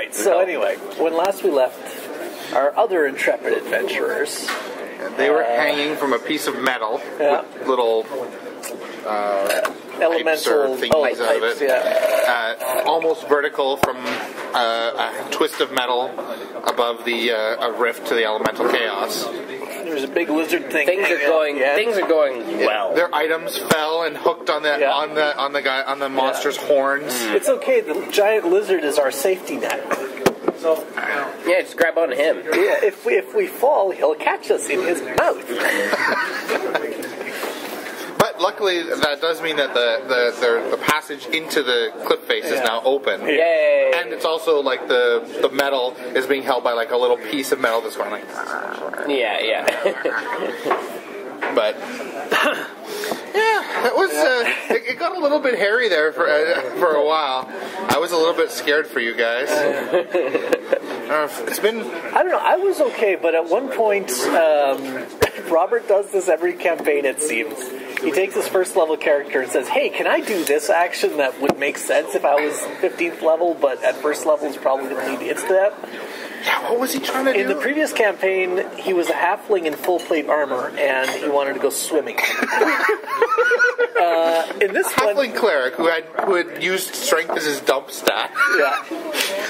right, so anyway, when last we left our other intrepid adventurers... They were hanging from a piece of metal with little elemental pipes out of it. Yeah. Almost vertical from a twist of metal above the a rift to the elemental chaos. There's a big lizard thing. Things are going well. Their items fell and hooked on the monster's horns. It's okay. The giant lizard is our safety net. So yeah, just grab onto him. Yeah, if we fall, he'll catch us in his mouth. But luckily, that does mean that the passage into the cliff face is now open. Yay! And it's also like the metal is being held by like a little piece of metal that's going like. Yeah. But yeah, it was. It got a little bit hairy there for a while. I was a little bit scared for you guys. It's been. I don't know. I was okay, but at one point, Robert does this every campaign. It seems he takes his first level character and says, "Hey, can I do this action that would make sense if I was 15th level, but at first level is probably going to need to step." Yeah, what was he trying to do? In the previous campaign, he was a halfling in full plate armor, and he wanted to go swimming. In this halfling cleric who had used strength as his dump stat. Yeah.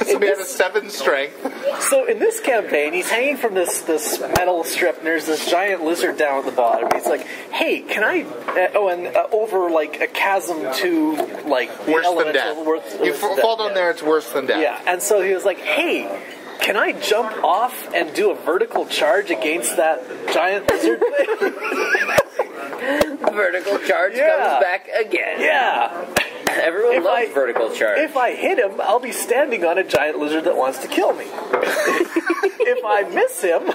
So he had a 7 strength. So in this campaign, he's hanging from this metal strip, and there's this giant lizard down at the bottom. He's like, "Hey, can I?" Over like a chasm to like worse than death. You fall down there, it's worse than death. Yeah, and so he was like, "Hey, can I jump off and do a vertical charge against that giant lizard thing?" Vertical charge comes back again. Yeah. Everyone loves vertical charge. If I hit him, I'll be standing on a giant lizard that wants to kill me. If I miss him,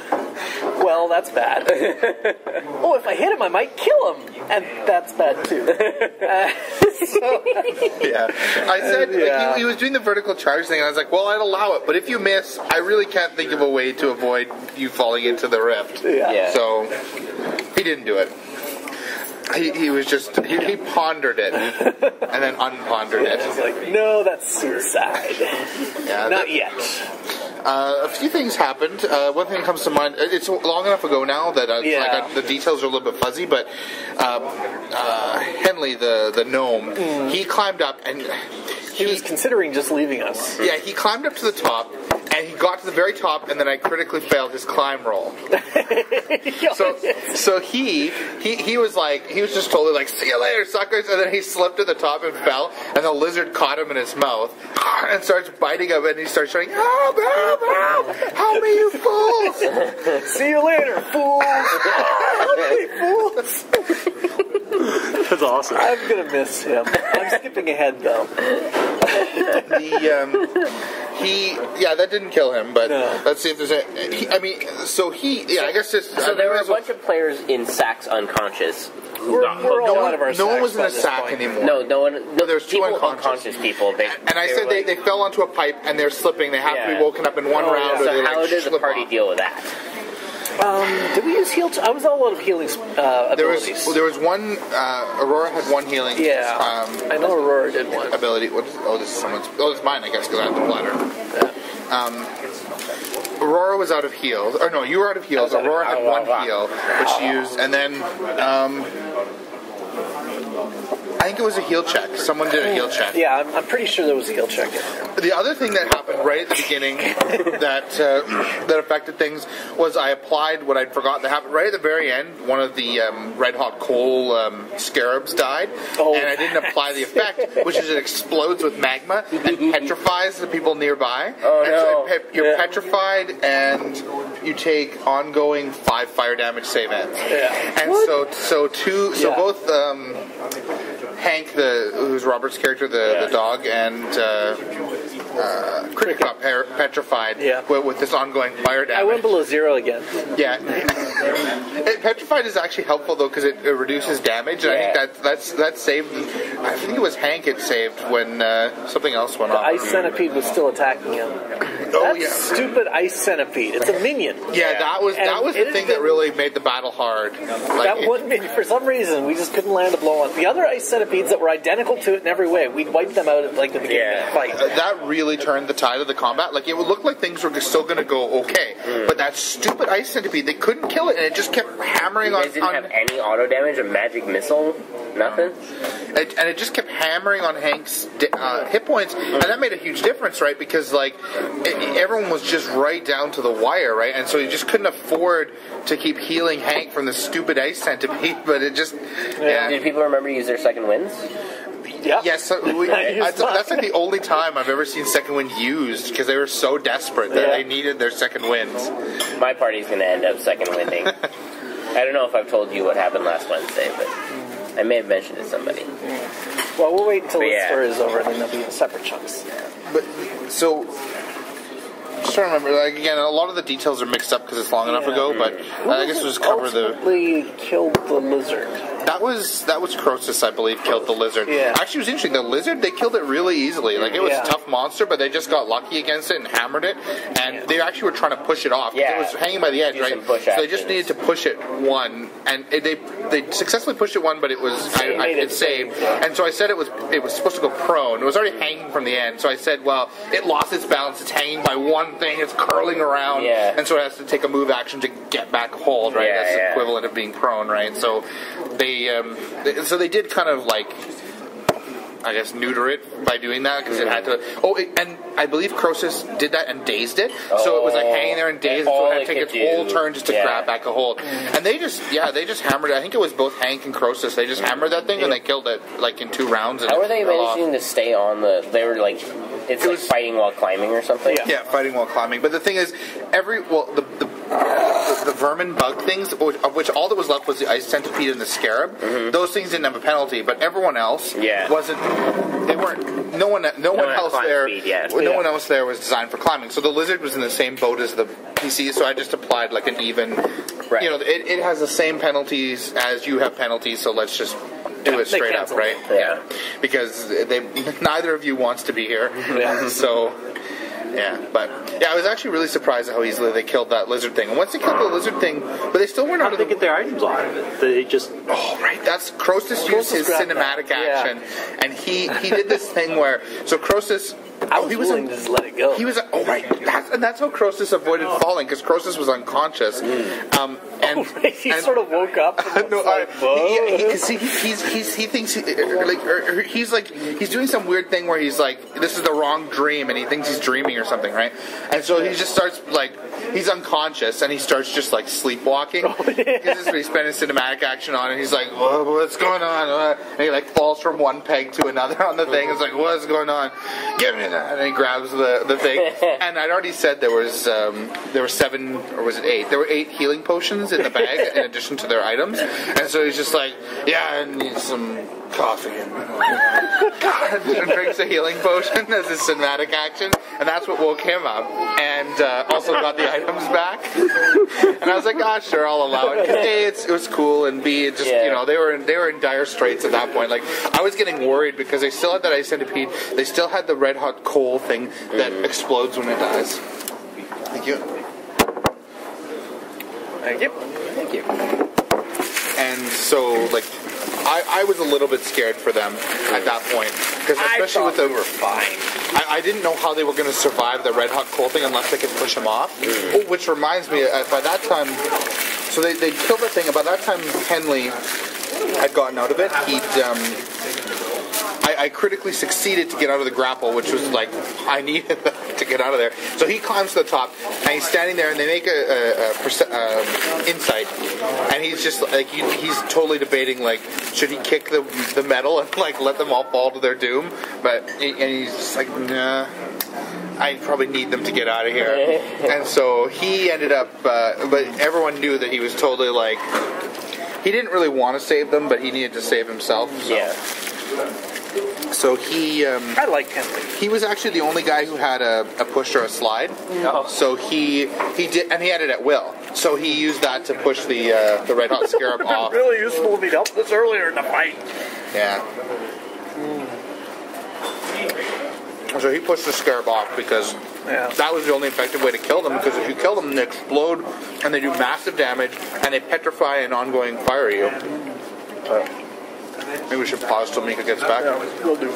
well, that's bad. If I hit him, I might kill him, and that's bad too. Yeah, I said he was doing the vertical charge thing, and I was like, well, I'd allow it, but if you miss, I really can't think of a way to avoid you falling into the rift. Yeah. So he didn't do it. He was just, he pondered it, and then unpondered it. It's like, no, that's suicide. Yeah, Not yet. A few things happened. One thing comes to mind, it's long enough ago now that the details are a little bit fuzzy, but Henley, the gnome, he climbed up, and he was considering just leaving us. Yeah, he climbed up to the top, and he got to the very top, and then I critically failed his climb roll. So he was like, he was just totally like, "See you later, suckers," and then he slipped at the top and fell, and the lizard caught him in his mouth and starts biting him, and he starts shouting, "Help, help, help! Help me, you fools! See you later, fools! Help me, fools!" That's awesome. I'm gonna miss him. I'm skipping ahead though. That didn't kill him, but no. Let's see if there's I guess this. So there were a bunch of players in sacks unconscious. We're all out of our no one was in a sacks sack anymore. No one. No, there's two unconscious people. I said they fell onto a pipe and they're slipping. They have to be woken up in one round. So or how did the party deal with that? Did we use heal? I was all out of healing abilities. There was one. Aurora had one healing. Yeah, I know Aurora did one ability. What is? This is someone's. It's mine, I guess, because I have the bladder. Yeah. Aurora was out of heals. Or no, you were out of heals. Aurora had one heal, which she used, and then I think it was a heal check. Someone did a heal check. Yeah, I'm pretty sure there was a heal check in there. The other thing that happened right at the beginning that affected things was I applied what I'd forgotten to happen. Right at the very end, one of the red hot coal scarabs died, and I didn't apply the effect, which is it explodes with magma and petrifies the people nearby. So you're petrified, and you take ongoing 5 fire damage save ends. Yeah. And both Hank, who's Robert's character, the dog, and Cricket got petrified with this ongoing fire damage. I went below 0 again. Yeah. Petrified is actually helpful, though, because it reduces damage, and I think that saved. I think it was Hank it saved when something else went on. The ice centipede was still attacking him. That's stupid ice centipede. It's a minion. Yeah, that was the thing that really made the battle hard. That one minion, for some reason, we just couldn't land a blow on. The other ice centipedes that were identical to it in every way, we'd wipe them out at like the beginning of the fight. That really turned the tide of the combat. Like, it would look like things were still going to go okay, but that stupid ice centipede, they couldn't kill it, and it just kept hammering on. It didn't have any auto damage, a magic missile, nothing. And it just kept hammering on Hank's hit points, and that made a huge difference, right? Because everyone was just right down to the wire, right? And so you just couldn't afford to keep healing Hank from the stupid ice centipede. But it just Did people remember to use their second winds? Yeah. Yes, that's like the only time I've ever seen second wind used, because they were so desperate that they needed their second winds. My party's going to end up second winding. I don't know if I've told you what happened last Wednesday, but I may have mentioned it to somebody. Well, we'll wait until the story is over, and then they'll be in separate chunks. But so, just trying to remember. Like, again, a lot of the details are mixed up because it's long enough ago. But I guess we'll just cover ultimately killed the lizard. That was Croesus, I believe, killed the lizard. Yeah. Actually, it was interesting. The lizard, they killed it really easily. Like, it was a tough monster, but they just got lucky against it and hammered it. And they actually were trying to push it off. Yeah. It was hanging by the edge, right? So they just needed to push it one, and they successfully pushed it one, but it was it saved. And so I said it was supposed to go prone. It was already hanging from the end. So I said, well, it lost its balance. It's hanging by one thing. It's curling around, and so it has to take a move action to get back hold, right? That's the equivalent of being prone, right? So they did kind of like, I guess, neuter it by doing that, because it had to. And I believe Croesus did that and dazed it, so it was like hanging there and dazed, so it had to take its whole turn just to grab back a hold. And they just hammered it. I think it was both Hank and Croesus. They just hammered that thing and they killed it like in 2 rounds. And how were they managing to stay on the? They were like, it was fighting while climbing or something. Yeah, fighting while climbing. But the thing is, the vermin bug things, of which all that was left was the ice centipede and the scarab. Those things didn't have a penalty, but everyone else wasn't. They weren't. No one else there. No one else there was designed for climbing. So the lizard was in the same boat as the PC. So I just applied like an even. Right. You know, it has the same penalties as you have penalties. So let's just do it straight up, right? Yeah. Because neither of you wants to be here. So. Yeah, but I was actually really surprised at how easily they killed that lizard thing. And once they killed the lizard thing, but they still weren't. How did they get their items out of it? They just that's Croesus used his cinematic action, and he did this thing where Croesus. He was willing to just let it go. He was that's how Croesus avoided falling, because Croesus was unconscious. He sort of woke up. He thinks he's doing some weird thing where he's like, this is the wrong dream, and he thinks he's dreaming or something, right? And so he just starts like, he's unconscious, and he starts just like sleepwalking. This is what he spent his cinematic action on, and he's like, what's going on? And he like falls from one peg to another on the thing. It's like, what's going on? Give me that. And he grabs the thing. And I'd already said there were 7, or was it 8? There were 8 healing potions in the bag in addition to their items. And so he's just like, I need some coffee. And drinks a healing potion as his cinematic action. And that's what woke him up. And also got the items back. And I was like, sure, I'll allow it. Because A, it was cool, and B, it just, they were in dire straits at that point. Like, I was getting worried because they still had that ice centipede. They still had the red hot coal thing that explodes when it dies. Thank you. Thank you. And so, like, I was a little bit scared for them at that point, because especially with they were fine. I didn't know how they were going to survive the red hot coal thing unless they could push them off. Which reminds me, by that time, so they killed the thing. By that time, Henley had gotten out of it. I critically succeeded to get out of the grapple, which was like, I needed to get out of there. So he climbs to the top, and he's standing there, and they make a insight, and he's just like, he's totally debating, like, should he kick the metal and like let them all fall to their doom? And he's just like, nah, I probably need them to get out of here. And so he ended up, but everyone knew that he was totally like, he didn't really want to save them, but he needed to save himself. So. Yeah. So he... I like Henley. He was actually the only guy who had a push or a slide. No. So he did, and he had it at will. So he used that to push the red hot scarab off. Really useful if he'd helped this earlier in the fight. Yeah. So he pushed the scarab off because Yeah. That was the only effective way to kill them, because if you kill them, they explode and they do massive damage and they petrify and ongoing fire you. Maybe we should pause till Mika gets back. Yeah, we'll do.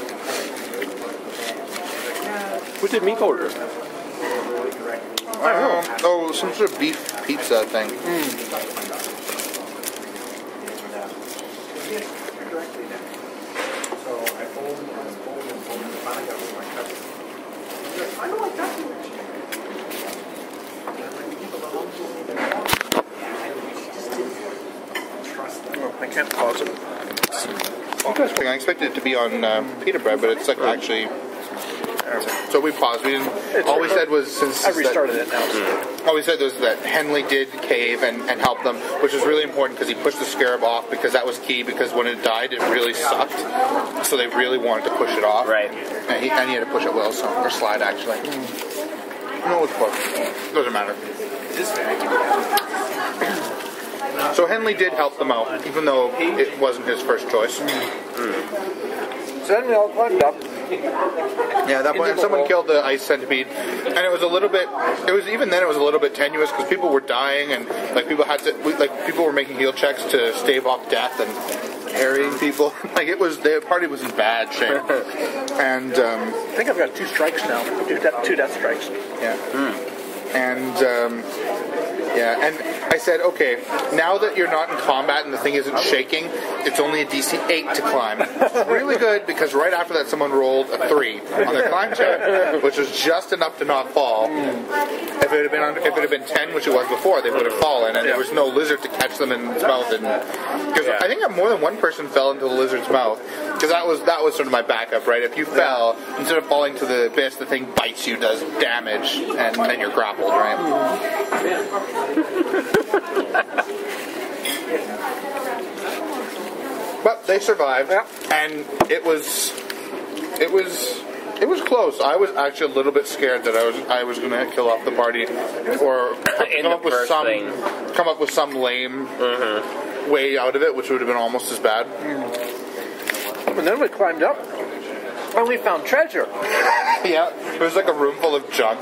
What did Mika order? Oh, some sort of beef pizza thing. I can't pause it. I expected it to be on pita bread, but it's like actually. So we paused. We didn't. All we said was since I restarted it now. all we said was that Henley did cave and help them, which was really important because he pushed the scarab off, because that was key. Because when it died, it really sucked. So they really wanted to push it off. Right. And he had to push it well, or slide actually. No, it's close. Doesn't matter. So Henley did help them out, even though it wasn't his first choice. So then we all climbed up. Yeah, at that point, someone killed the ice centipede, and it was a little bit. It was even then. It was a little bit tenuous because people were dying, and like people had to, people were making heal checks to stave off death and harrying people. Like it was, the party was in bad shape. And I think I've got 2 strikes now. 2 death strikes. yeah, and. Yeah, and I said, okay, now that you're not in combat and the thing isn't shaking, it's only a DC 8 to climb. It's really good, because right after that someone rolled a 3 on their climb check, which was just enough to not fall. If it had been 10, which it was before, they would have fallen, and there was no lizard to catch them in its mouth. Because I think more than one person fell into the lizard's mouth, because that was sort of my backup, right? If you fell, instead of falling to the abyss, the thing bites you, does damage, and then you're grappled, right? But they survived, and it was close. I was actually a little bit scared that I was going to kill off the party, or come up with some lame way out of it, which would have been almost as bad. And then we climbed up, and we found treasure. Yeah, it was like a room full of junk.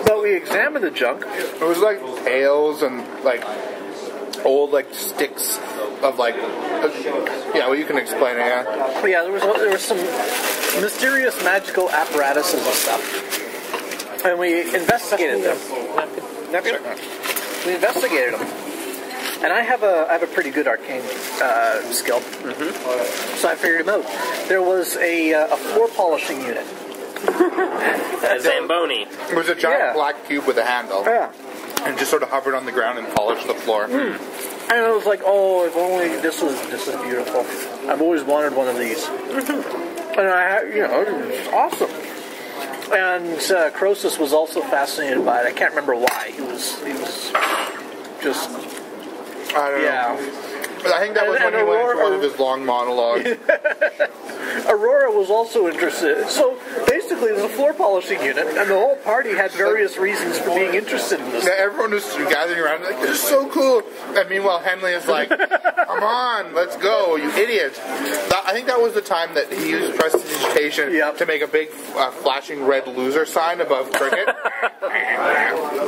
But we examined the junk. It was like tails and like old like sticks of like well, you can explain it. Yeah, there was some mysterious magical apparatuses and stuff, and we investigated them. We investigated them, and I have a pretty good arcane skill, so I figured them out. There was a floor polishing unit. A Zamboni. It was a giant black cube with a handle. Yeah. And just sort of hovered on the ground and polished the floor. And I was like, oh, if only this is beautiful. I've always wanted one of these. And it was awesome. And Croesus was also fascinated by it. I can't remember why. He was just... I don't know. I think that was when he went into one of his long monologues. Aurora was also interested. So basically, it was a floor polishing unit, and the whole party had various reasons for being interested in this. Yeah, everyone was gathering around like, this is so cool. And meanwhile, Henley is like, come on, let's go, you idiot. I think that was the time that he used prestidigitation to make a big flashing red loser sign above Cricket.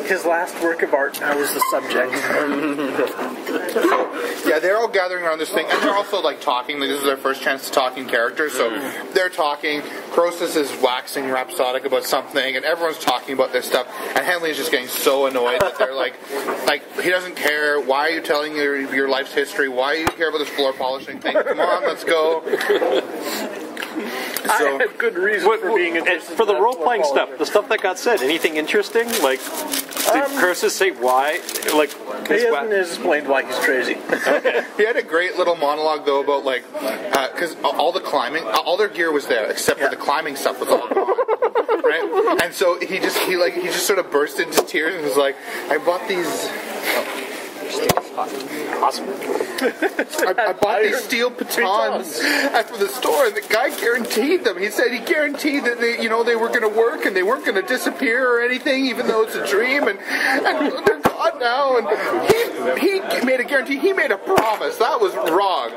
His last work of art now is the subject. Yeah, they're all gathering around this thing, and they're also like talking. Like, this is their first chance to talk in character, so they're talking. Croesus is waxing rhapsodic about something, and everyone's talking about this stuff. And Henley is just getting so annoyed that they're like he doesn't care. Why are you telling your life's history? Why do you care about this floor polishing thing? Come on, let's go. I had good reason for being interested for the in role-playing stuff, the stuff that got said. Anything interesting? Like, did Croesus say why? Like, he hasn't explained why he's crazy. Okay. He had a great little monologue though about like, because all the climbing, all their gear was there except for the climbing stuff was all gone, right? And so he just sort of burst into tears and was like, I bought these. Awesome. I bought these steel batons after the store, and the guy guaranteed them. He said he guaranteed that they were going to work and they weren't going to disappear or anything, even though it's a dream. And they're gone now. And he made a guarantee. He made a promise. That was wrong.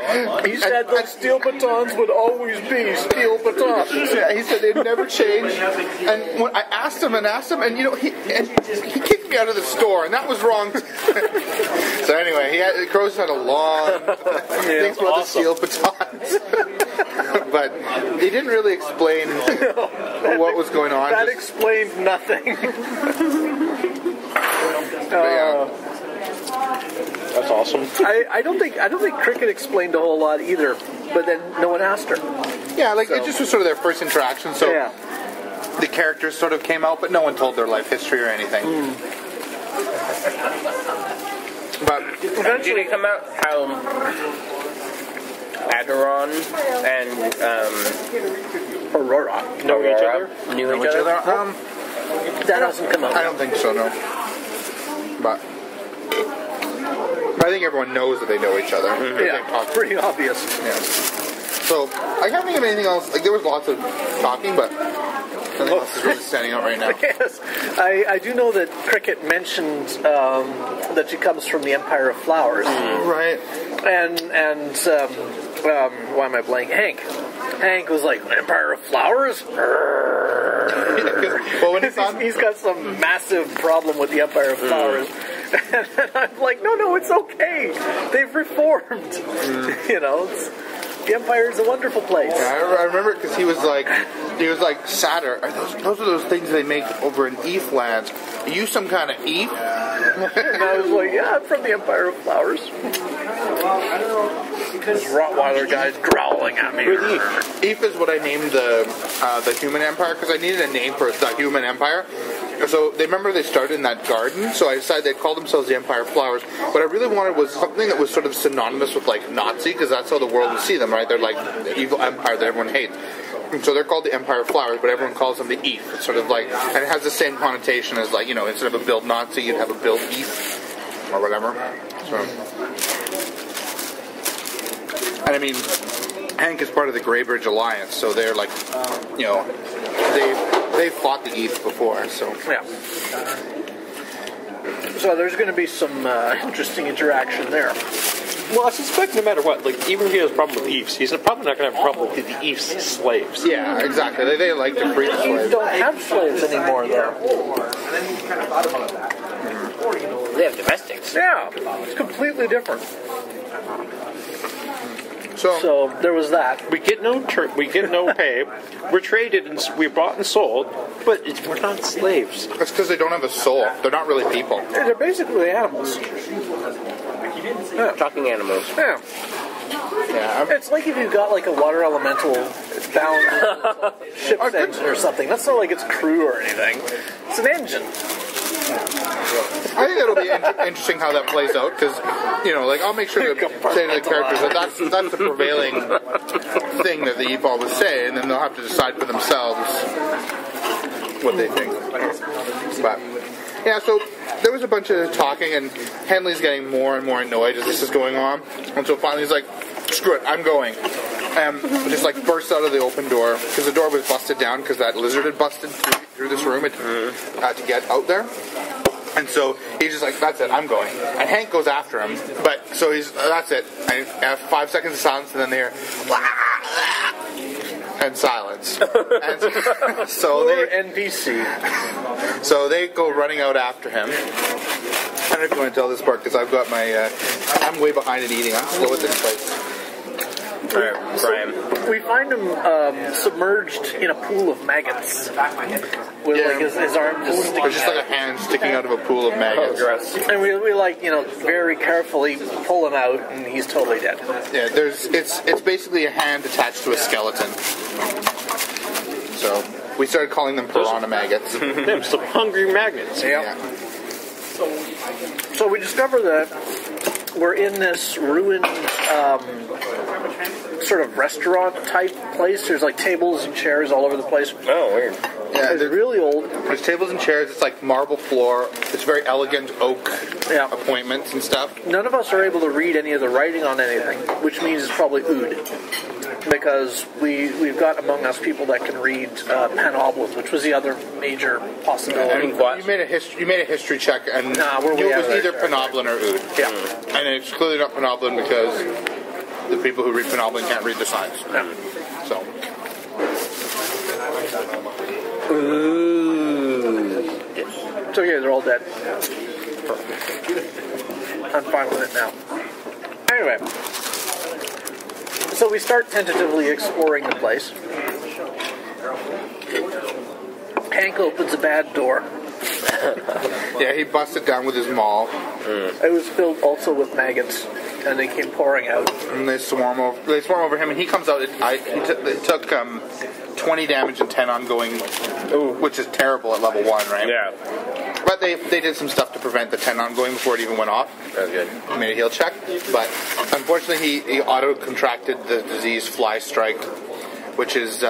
He said those steel batons would always be steel batons. Yeah, he said they'd never change. And when I asked him, and he kicked me out of the store, and that was wrong. So anyway, Crows had a long things about the steel batons, but he didn't really explain what was going on. That explained nothing. That's awesome. I don't think Cricket explained a whole lot either, but then no one asked her. Yeah, it just was sort of their first interaction, so the characters sort of came out, but no one told their life history or anything. But did it come out how Adoron and Aurora knew each other? That hasn't come out. I don't think so, no. But I think everyone knows that they know each other. Mm-hmm. Yeah, pretty obvious. Yeah. So I can't think of anything else. There was lots of talking, but nothing else is really standing out right now. Yes, I do know that Cricket mentioned that she comes from the Empire of Flowers. Right. And why am I blanking? Hank was like, Empire of Flowers? Well, when he's got some massive problem with the Empire of Flowers. And I'm like, no, it's okay. They've reformed. The Empire is a wonderful place. Yeah, I remember it because he was like Satyr. Those are those things they make over in Eve lands. Are you some kind of Eve? And I was like, yeah, I'm from the Empire of Flowers. This Rottweiler guy's growling at me. Eve is what I named the human empire because I needed a name for the human empire. So they started in that garden, so I decided they'd call themselves the Empire of Flowers. What I really wanted was something that was sort of synonymous with like Nazi, because that's how the world would see them, right? They're like the evil empire that everyone hates. And so they're called the Empire of Flowers, but everyone calls them the Eve. It's sort of like, and it has the same connotation as like, instead of a build Nazi, you'd have a build Eve, or whatever. So, and I mean, Hank is part of the Greybridge Alliance, so they're like, they've fought the Eve before, so. Yeah. So there's going to be some interesting interaction there. Well, I suspect no matter what, like, even if he has a problem with Eves, he's probably not going to have a problem with the Eves slaves. Yeah, exactly. They like to free the Eves slaves. don't have slaves anymore, though. They have domestics. Yeah, it's completely different. So there was that. We get no pay. We're traded and we're bought and sold, but we're not slaves. That's because they don't have a soul. They're not really people. They're basically animals. Yeah. Talking animals. Yeah. Yeah. It's like if you've got like a water elemental bound ship's engine or something. That's not like it's crew or anything. It's an engine. I think that'll be interesting how that plays out because, I'll make sure to say to the characters that that's the prevailing thing that the Eve always say, and then they'll have to decide for themselves what they think. But yeah, so there was a bunch of talking, and Henley's getting more and more annoyed as this is going on, and so finally he's like, "Screw it, I'm going." Just like bursts out of the open door because the door was busted down because that lizard had busted through this room to get out there. And so he's just like, "That's it, I'm going." And Hank goes after him, but so that's it. I have 5 seconds of silence, and then they hear and silence. And so they NPC. So they go running out after him. I don't know if you want to tell this part because I've got my I'm way behind in eating. I'm slow at this place. Alright, Brian. We find him submerged in a pool of maggots. With like his arm just sticking It's just like a hand sticking out of a pool of maggots. And we very carefully pull him out, and he's totally dead. Yeah, it's basically a hand attached to a skeleton. So we started calling them piranha maggots. Them some hungry maggots. Yeah. So we discover that we're in this ruined sort of restaurant type place. There's like tables and chairs all over the place. Oh, weird. Yeah, It's really old. there's tables and chairs. It's like marble floor. It's very elegant oak appointments and stuff. None of us are able to read any of the writing on anything, which means it's probably Ood. Because we've got among us people that can read Panoblin, which was the other major possibility. And you made a history check, and we're it way was out of either there. Panoblin or Ood. Yeah. And it's clearly not Panoblin because the people who read Panoblin can't read the signs. So. Ooh. It's okay, they're all dead. I'm fine with it now. Anyway. So we start tentatively exploring the place. Hank opens a bad door. Yeah, he busted down with his maul. It was filled also with maggots, and they came pouring out. And they swarm over him, and he comes out. It took 20 damage and 10 ongoing, which is terrible at level 1, right? Yeah. But they did some stuff to prevent the 10 ongoing before it even went off. That's good. He made a heal check, but unfortunately he auto-contracted the disease fly strike, which is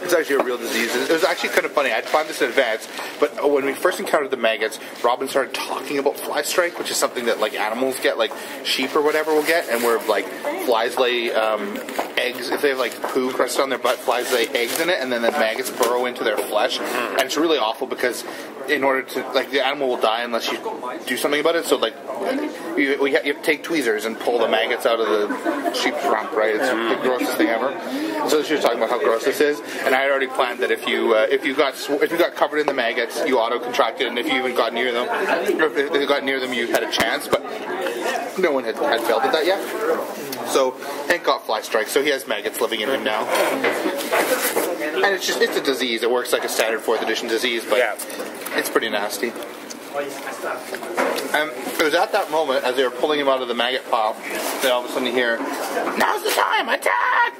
it's actually a real disease. It was actually kind of funny. I'd find this in advance, but when we first encountered the maggots, Robin started talking about fly strike, which is something that like animals get, like sheep or whatever will get, and where like flies lay eggs. If they have like poo crusted on their butt, flies lay eggs in it, and then the maggots burrow into their flesh, and it's really awful because in order to, like, the animal will die unless you do something about it. So like you have to take tweezers and pull the maggots out of the sheep's rump, right? It's the grossest thing ever. So she was talking about how gross this is, and I had already planned that if you got covered in the maggots, you auto contracted, and if you even got near them, or if you got near them, you had a chance. But no one had failed at that yet. So Hank got fly strike, so he has maggots living in him now. And it's a disease. It works like a standard 4th edition disease, but it's pretty nasty. It was at that moment, as they were pulling him out of the maggot pile, that all of a sudden you hear, "Now's the time, attack!"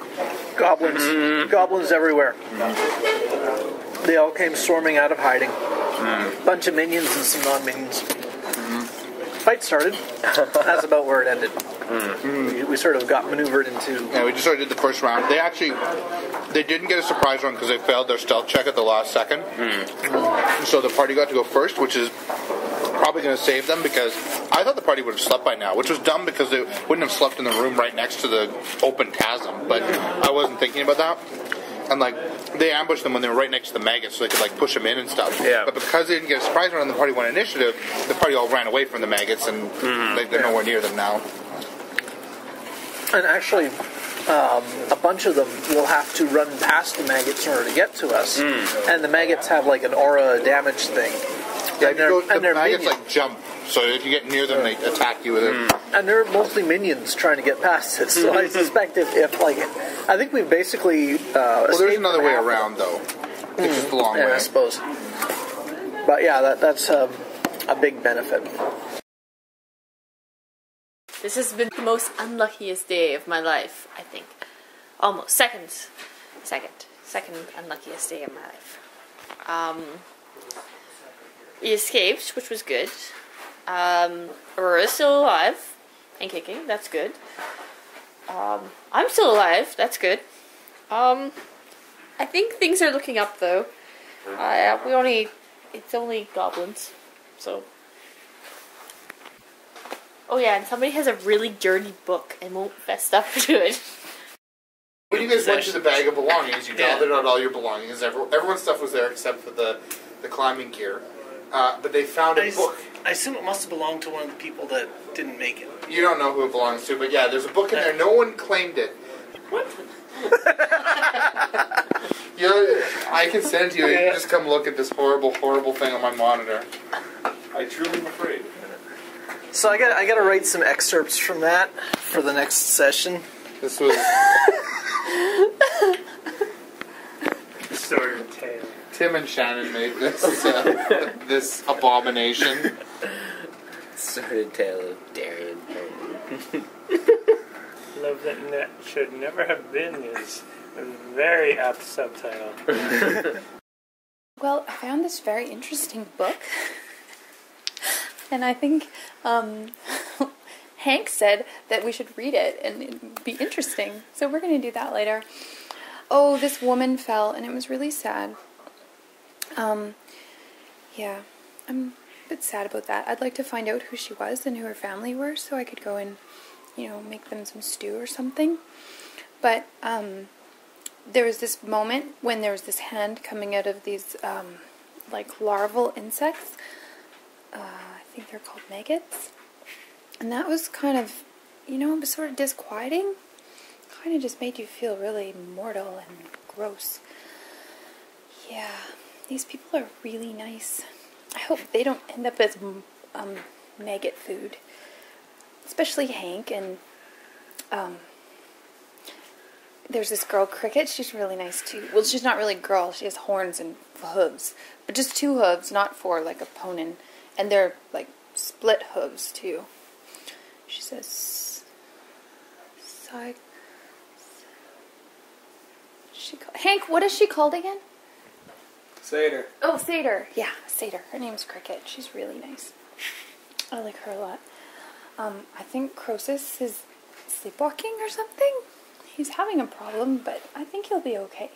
Goblins everywhere. They all came swarming out of hiding. Bunch of minions and some non-minions. Fight started. That's about where it ended. We sort of got maneuvered into... Yeah, we just sort of did the first round. They didn't get a surprise round because they failed their stealth check at the last second. So the party got to go first, which is probably going to save them, because I thought the party would have slept by now, which was dumb because they wouldn't have slept in the room right next to the open chasm, but I wasn't thinking about that. And like, they ambushed them when they were right next to the maggots, so they could like push them in and stuff. Yeah. But because they didn't get a surprise round and the party won initiative, the party all ran away from the maggots, and they're nowhere near them now. And actually, a bunch of them will have to run past the maggots in order to get to us. And the maggots have like an aura damage thing. Yeah, and the maggots like jump, so if you get near them, they attack you with it. And they're mostly minions trying to get past it. So I suspect if like, I think we've basically. Well, there's another way around though. It's just a long way. I suppose. But yeah, that's a big benefit. This has been the most unluckiest day of my life, I think. Almost. Second unluckiest day of my life. We escaped, which was good. Aurora's still alive and kicking, that's good. I'm still alive, that's good. I think things are looking up though. It's only goblins, so. Oh yeah, and somebody has a really dirty book and won't fess up to it. When you guys went to the bag of belongings, you gathered out all your belongings. Everyone's stuff was there except for the climbing gear. But they found a book. I assume it must have belonged to one of the people that didn't make it. You don't know who it belongs to, but yeah, there's a book in there. No one claimed it. What? I can send you. You can just come look at this horrible, horrible thing on my monitor. I truly am afraid. So I got to write some excerpts from that for the next session. This was Sword Tale. Tim and Shannon made this abomination. Sordid tale of Darian. Love that should never have been is a very apt subtitle. Well, I found this very interesting book. And I think Hank said that we should read it and it'd be interesting. So we're going to do that later. Oh, this woman fell and it was really sad. Yeah, I'm a bit sad about that. I'd like to find out who she was and who her family were so I could go and, you know, make them some stew or something. But there was this moment when there was this hand coming out of these like larval insects. I think they're called maggots. And that was kind of, you know, it was sort of disquieting. Kind of just made you feel really mortal and gross. Yeah, these people are really nice. I hope they don't end up as maggot food. Especially Hank and there's this girl Cricket. She's really nice too. Well, she's not really a girl. She has horns and hooves, but just 2 hooves, not 4 like a ponin. And they're like split hooves too. She says, Hank, what is she called again? Satyr. Oh, Satyr. Yeah, Satyr. Her name's Cricket. She's really nice. I like her a lot. I think Croesus is sleepwalking or something. He's having a problem, but I think he'll be okay.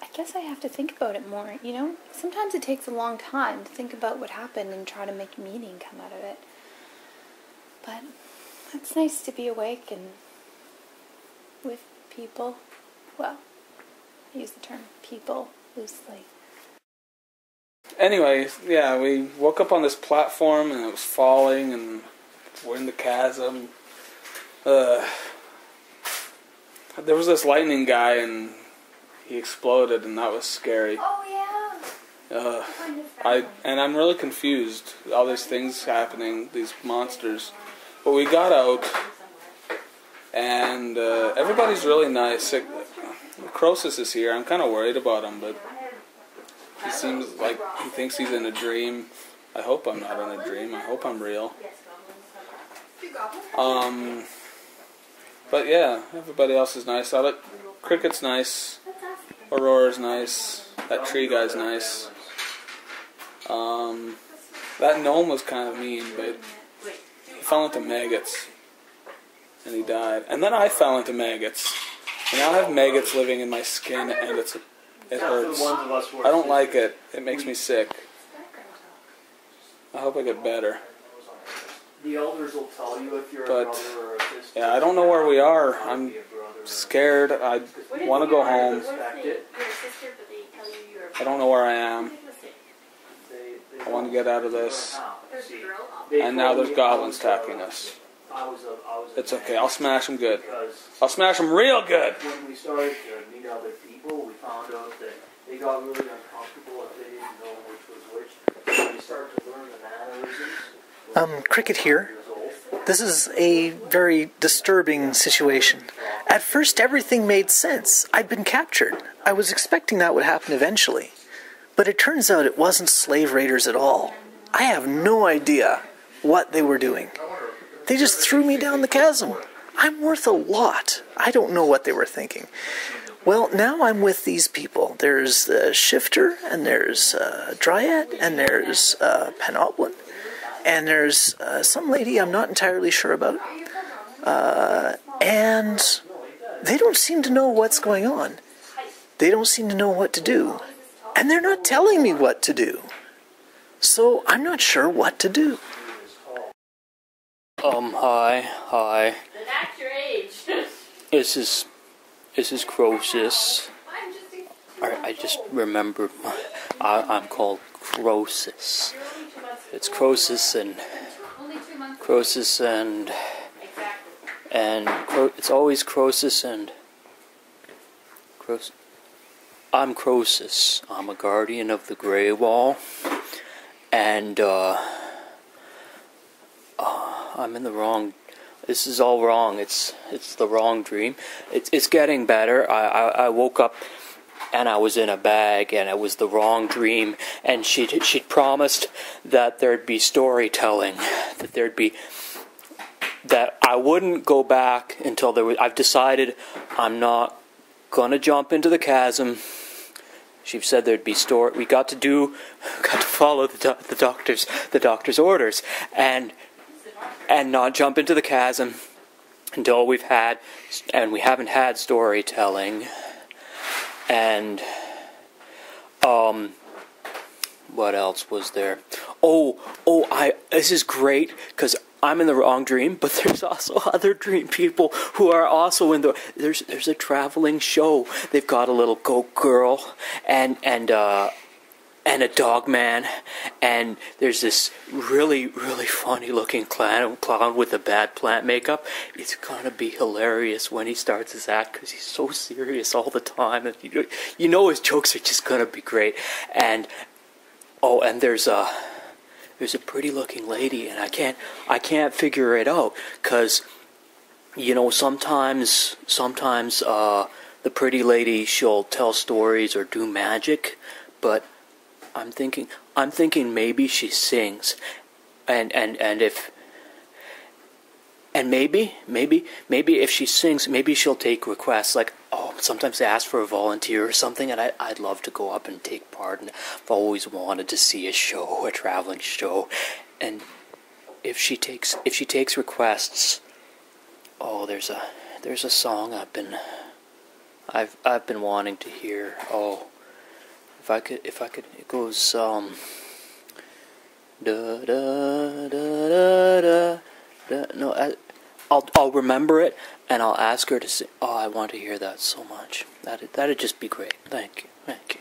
I guess I have to think about it more, you know? Sometimes it takes a long time to think about what happened and try to make meaning come out of it. But it's nice to be awake and with people. Well, I use the term people loosely. Anyway, yeah, we woke up on this platform and it was falling and we're in the chasm. There was this lightning guy and he exploded and that was scary. Oh yeah. I'm really confused. All these things happening, these monsters. But we got out and everybody's really nice. Croesus is here. I'm kind of worried about him, but he seems like he thinks he's in a dream. I hope I'm not in a dream. I hope I'm real. But yeah, everybody else is nice. Cricket's nice. Aurora's nice. That tree guy's nice. That gnome was kind of mean, but he fell into maggots. And he died. And then I fell into maggots. And now I have maggots living in my skin, and it hurts. I don't like it. It makes me sick. I hope I get better. The elders will tell you if you're But, yeah, I don't know where we are. I'm scared. I want to go home. I don't know where I am. I want to get out of this. And now there's goblins attacking us. It's okay. I'll smash them good. I'll smash them real good. When we started to meet other people, we found out that they got really uncomfortable if they didn't know which was which. So we started to learn the mannerisms. Cricket here. This is a very disturbing situation. At first, everything made sense. I'd been captured. I was expecting that would happen eventually. But it turns out it wasn't slave raiders at all. I have no idea what they were doing. They just threw me down the chasm. I'm worth a lot. I don't know what they were thinking. Well, now I'm with these people. There's the Shifter, and there's Dryad, and there's Penoplin, and there's some lady I'm not entirely sure about. And they don't seem to know what's going on. They don't seem to know what to do. And they're not telling me what to do. So I'm not sure what to do. Hi. That's your age. This is Croesus. I just remembered. I'm called Croesus. It's Croesus and it's always Croesus and Croesus. I'm Croesus. I'm a guardian of the Grey Wall, and I'm in the wrong. This is all wrong. It's the wrong dream. It's getting better. I woke up and I was in a bag and it was the wrong dream. And she'd promised that there'd be storytelling, that I wouldn't go back until there was. I've decided I'm not gonna jump into the chasm. She said there'd be story. We got to follow the doctor's orders, and and not jump into the chasm until we haven't had storytelling. And what else was there? This is great because I'm in the wrong dream, but there's also other dream people who are also in the. There's a traveling show. They've got a little goat girl and a dog man, and there's this really, really funny looking clown with a bad plant makeup. It's gonna be hilarious when he starts his act because he's so serious all the time, and you know his jokes are just gonna be great. And there's a pretty looking lady, and I can't figure it out because sometimes the pretty lady, she'll tell stories or do magic, but I'm thinking maybe she sings, and maybe if she sings, maybe she'll take requests. Like, sometimes they ask for a volunteer or something, and I'd love to go up and take part. And I've always wanted to see a traveling show, and if she takes requests, there's a song I've been wanting to hear. If I could, it goes, da da da da da. No, I'll remember it and I'll ask her to sing. I want to hear that so much. That'd just be great. Thank you.